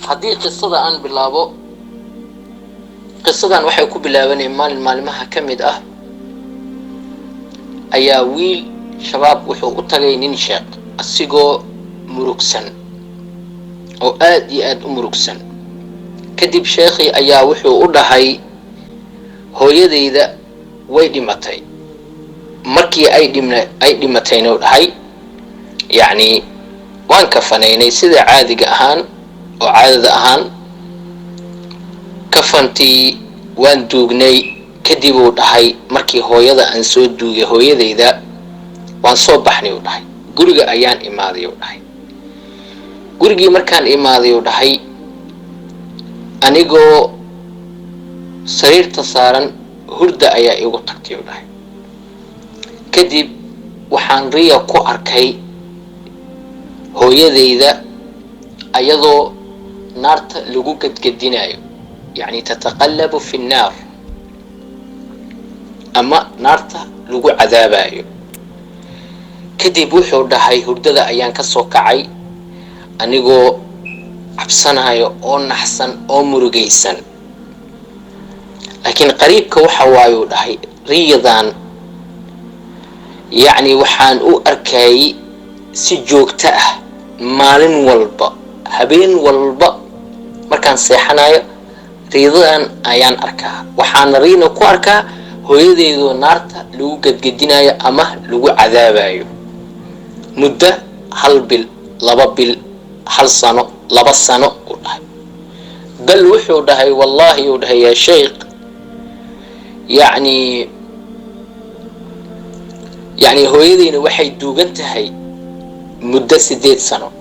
haddii qisada aan bilaabo qisadan waxay ku bilaabanay maalmaha ka mid ah ayaa wiil shabaab wuxuu u tagay nin sheekh asigoo murugsan oo aad iyo aad u murugsan kadib sheekhi ayaa wuxuu u dhahay hooyadeyda way dhimatay markii ay dhimatayna u dhahay yani waan kafanaynay sida caadiga ahaan oo caadada ahaan kafantii waan duugnay kadib uu dhahay markii hooyada aan soo duugay hooyadeyda waan soo baxnay u dhahay guriga ayaan imaaday u dhahay gurigii markaan imaaday u dhahay anigoo sariirta saaran hurda ayaa igu tagtay u dhahay kadib waxaan riya ku arkay hooyadeyda ayadoo naarta lagu gadgadinayo يعني تتقلب في النار أما نارتا لغو عذابايو كدب وحو دهي هرددا أيان كسو كعي أنيغو عبسانايو أو نحسن أو مرغيسن لكن قريب كوحوايو دهي ريضان يعني وحان أو أركاي سجوكتاه مالين والبا هبين والبا مركان سيحانايو riidadan ayaan arkaa waxaan riina ku arkaa hooyadeedu naarta lagu gadgadinayo ama lagu cadaabayo muddo 1 bil 2 bil 1 sano 2 sano u dhahay bal wuxuu dhahay wallahi uu dhahay ya sheekh yani hooyadeena waxay duugan tahay muddo 8 sano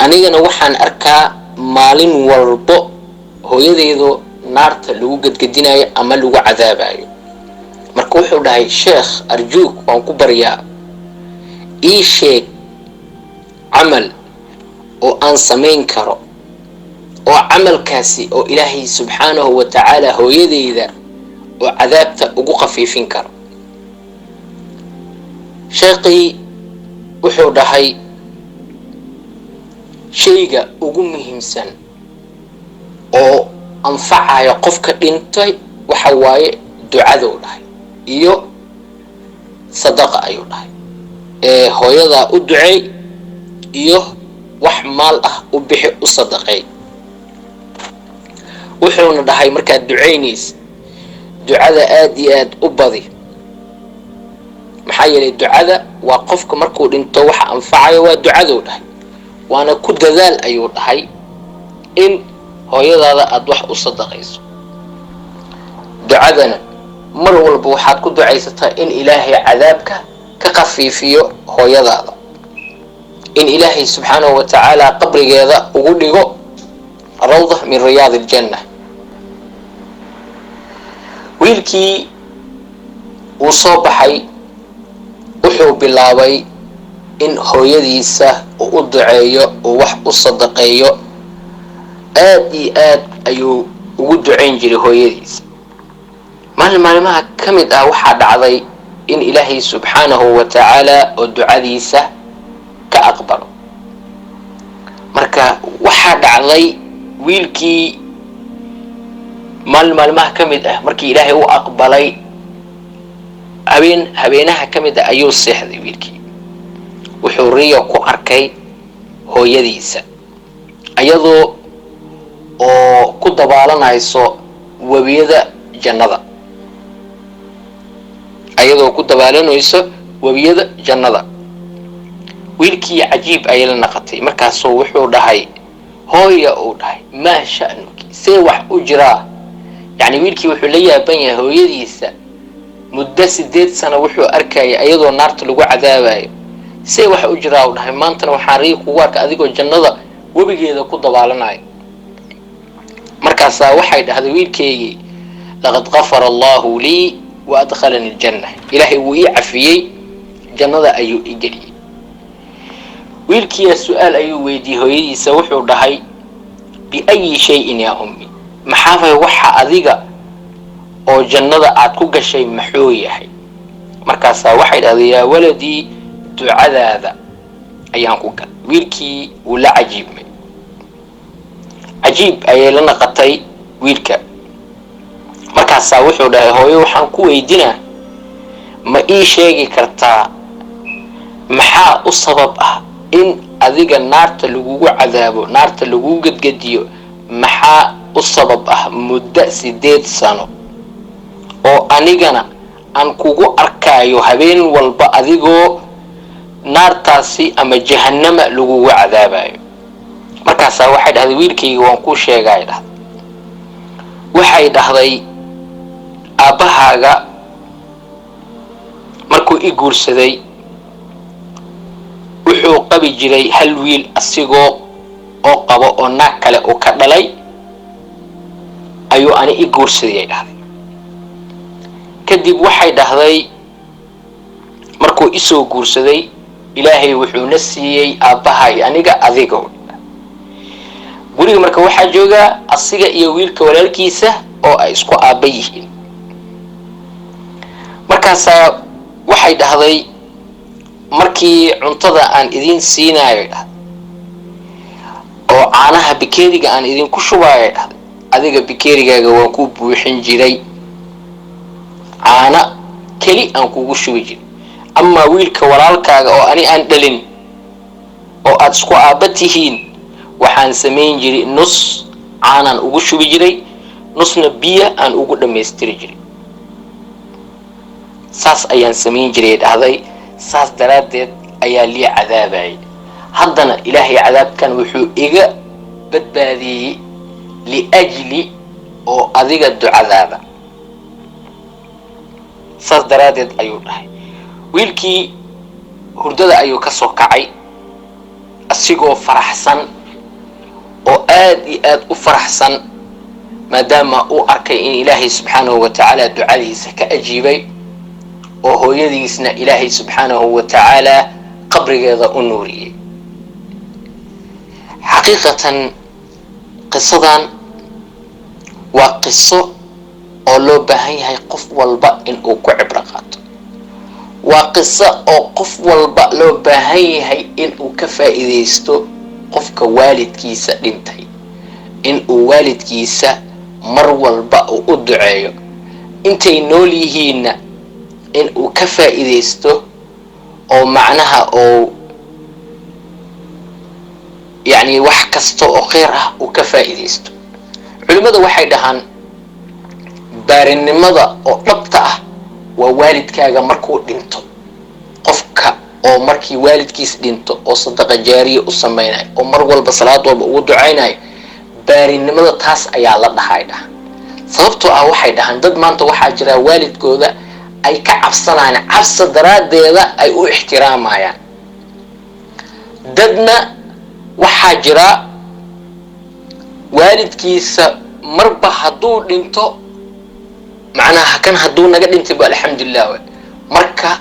anigana waxaan arkaa maalin walbo hooyadeedu naarta lagu gadgadinayo ama lagu cadaabayo marka wuxuu dhahay sheekh arjuuk waan ku baryaa ii sheeg camal oo aan samayn karo oo camalkaasi oo ilaahay subxaanahu wa tacaala hooyadeeda oo cadaabta ugu qafiifin karo sheekhi wuxuu dhahay shayga ugu muhiimsan oo anfacayo qofka dhintay waxa waaye ducada u dhahay iyo sadaqa ayuu dhahay hooyada u duceey iyo wax maal ah u bixi u sadaqay wuxuuna dhahay markaad duceynays ducada aad iyo aad u badi maxaa yeelay ducada waa qofka markuu dhinto waxa anfacayo waa ducada u dhahay وانا كنت ذال أيو دحي إن هويدا أد wax u sadaqayso ducadana mar walba waxaad ku ducaysataa in ilaahay cadaabka ka qafiifiyo hooyadaada in ilaahay subhanahu wa ta'ala qabrigeeda ugu dhigo rawda min riyad aljanna wiilkii uu soo baxay wuxuu bilaabay in hooyadiisa u duceeyo oo wax u sadaqeeyo aad iyo aad ayuu ugu duceyn jiray hooyadiisa maalmaha kamid ah waxa dhacday in ilaahay subhanahu wa ta'ala oo ducadiisa ka aqbalo marka waxa dhacday wiilkii maalmaha kamid ah markii ilaahay uu aqbalay habeenaha kamid ah ayuu seexday wiilkii wuxuu riyo ku arkay hooyadiisa ayadoo oo ku dabaalanayso wabiyada jannada wiilkii cajiib ay la naqatay markaas wuxuu dhahay hooya uu dhahay ma sha'nuki see wax u jira yani wiilkii wuxuu la yaaban yahay hooyadiisa muddo 8 sano wuxuu arkay ayadoo naarta lagu cadaabayo see wax u jira uu dhahay maantana waxaan riyo kugu arka adigoo jannada wabigeeda ku dabaalanayo markaas waxay dhahday wiilkeeygi laqad ghafara Allahu li wa adkhalani aljanna ilaahi wuu ii cafiyay jannada ayuu ii geliyay wiilkii su'aal ayuu weydiiyay hooyadiisa wuxuu dhahay bi ayi shay'in ya ummi maxaa waxa adiga oo jannada aad ku gashay maxuu yahay markaas waxay dhahday ya waladi ducadaada ayaan ku gal wiilkii uu la cajiibmay cajiib ayay la naqatay wiilka. markaasaa wuxuu dhahay hooyo waxaan ku weydiinaa ma ii sheegi kartaa maxaa u sabab ah in adiga naarta lagugu cadaabo, naarta lagu gadgadiyo, maxaa u sabab ah muddo 8 sano oo anigana aan kugu arkaayo habeen walba adigoo naartaasi ama jahannama lagugu cadaabayo. markaasaa waxay dhahday wiilkayga waan kuu sheegay dhahday. waxay dhahday aabbahaaga markuu i guursaday wuxuu qabi jiray hal wiil asigoo oo qabo oo naag kale uu ka dhalay ayuu ani i guursaday dhahday. kadib waxay dhahday markuu isoo guursaday ilaahay wuxuu na siiyey aabbahay aniga adiga. guriga marka waxaa jooga asiga iyo wiilka walaalkiisa oo ay isku aabba yihiin. markaasaa waxay dhahday markii cuntada aan idin siinayo dhahday oo caanaha bikeeriga aan idinku shubayo dhahday adiga bikeerigaaga waan ku buuxin jiray, caana keli aan kugu shubi jiray. ama wiilka walaalkaaga oo ani aan dhalin oo aad isku aabba tihiin waxaan samayn jiray nus caanaan ugu shubi jiray, nusna biyo aan ugu dhammaystiri jiray. saas ayaan samayn jiray dhahday. saas daraaddeed ayaa lii cadaabayay. haddana ilaahay cadaabkan wuxuu iga badbaadiyey liajli oo adiga ducadaada. saas daraaddeed ayuu dhahay. wiilkii hurdada ayuu ka soo kacay asigoo faraxsan oo aad iyo aad u faraxsan maadaama uu arkay in ilaahay subxaanahu wa tacaala ducadiisa ka ajiibay oo hooyadiisna ilaahay subxaanahu wa tacaala qabrigeeda u nuuriyey. xaqiiqatan qisadan waa qiso oo loo baahan yahay qof walba in uu ku cibro qaato. waa qiso oo qof walba loo baahan yahay in uu ka faa'iidaysto. qofka waalidkiisa dhintay in uu waalidkiisa mar walba uu u duceeyo, intay nool yihiinna in uu ka faa'iidaysto oo macnaha oo yani wax kasta oo khayr ah uu ka faa'iidaysto. culimada waxay dhahaan baarinimada oo dhabta ah waa waalidkaaga markuu dhinto. qofka oo markii waalidkiis dhinto oo sadaqa jaariya u samaynayo oo mar walba salaad walba ugu ducaynayo, baarinimada taas ayaa la dhahay dhahan. sababtoo ah waxay dhahaan dad maanta waxaa jira waalidkooda ay ka cabsanayaan, cabsi daraaddeeda ay u ixtiraamayaan. dadna waxaa jira waalidkiisa marba hadduu dhinto macnaha kan hadduu naga dhintay ba alxamdulilah. marka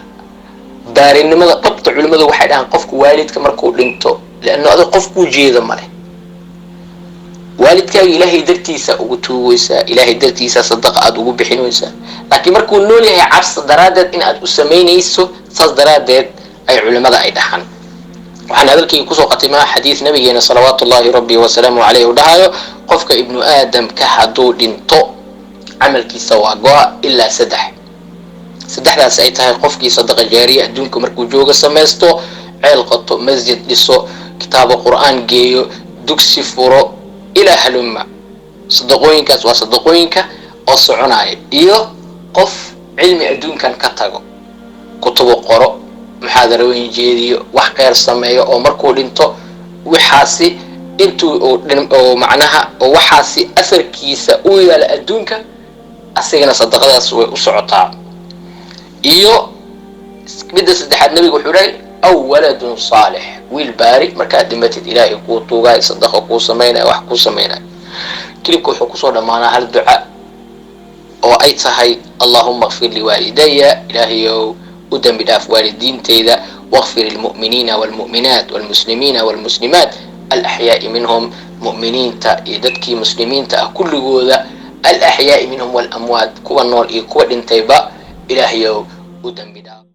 baarinimada dhabta culimadu waxay dhahaan qofku waalidka markuu dhinto leanno adiga qofkuu jeeda male. waalidkaaga ilaahay dartiisa ugu tuugaysaa, ilaahay dartiisa sadaqa aad ugu bixinaysaa. laakiin markuu nool yahay cabsi daraaddeed in aad u samaynayso, saas daraaddeed ay culimada ay dhahaan. waxaan hadalkayga kusoo qatimaa xadiis nabigeena salawaatullaahi rabbi wasalaamu caleyh uu dhahayo qofka ibnu aadamka hadduu dhinto camalkiisa waa go-a ilaa 3. saddexdaas ay tahay qofkii sadaqa jaariya adduunka markuu joogo samaysto, ceel qoto, masjid dhiso, kitaabo qur'aan geeyo, dugsi furo ilaa halumma. sadaqooyinkaas waa sadaqooyinka oo soconaya. iyo qof cilmi adduunkan ka tago, kutubo qoro, muxaadarooyin jeediyo, wax khayr sameeyo oo markuu dhinto waxaasi intuu oo macnaha oo waxaasi asarkiisa u yaala adduunka asigana sadaqadaas way u socotaa. iyo midda saddexaad nabigu wuxuu dhahay aw waladun saalix, wiil baari markaad dhimatid ilaahay kuu tuugaay, sadaqa kuu samaynaya, wax kuu samaynaya. kilibka wuxuu kusoo dhammaanaa hal duca oo ay tahay allahumma ighfir liwaalidaya, ilaahayow u dambi dhaaf waalidiintayda, واغفر للمؤمنين والمؤمنات والمسلمين والمسلمات الأحياء منهم مؤمنين تا يدكي مسلمين تا كل جوذا الأحياء منهم والأموات كوا النور كوا الانتباء إلهي ودم بدا.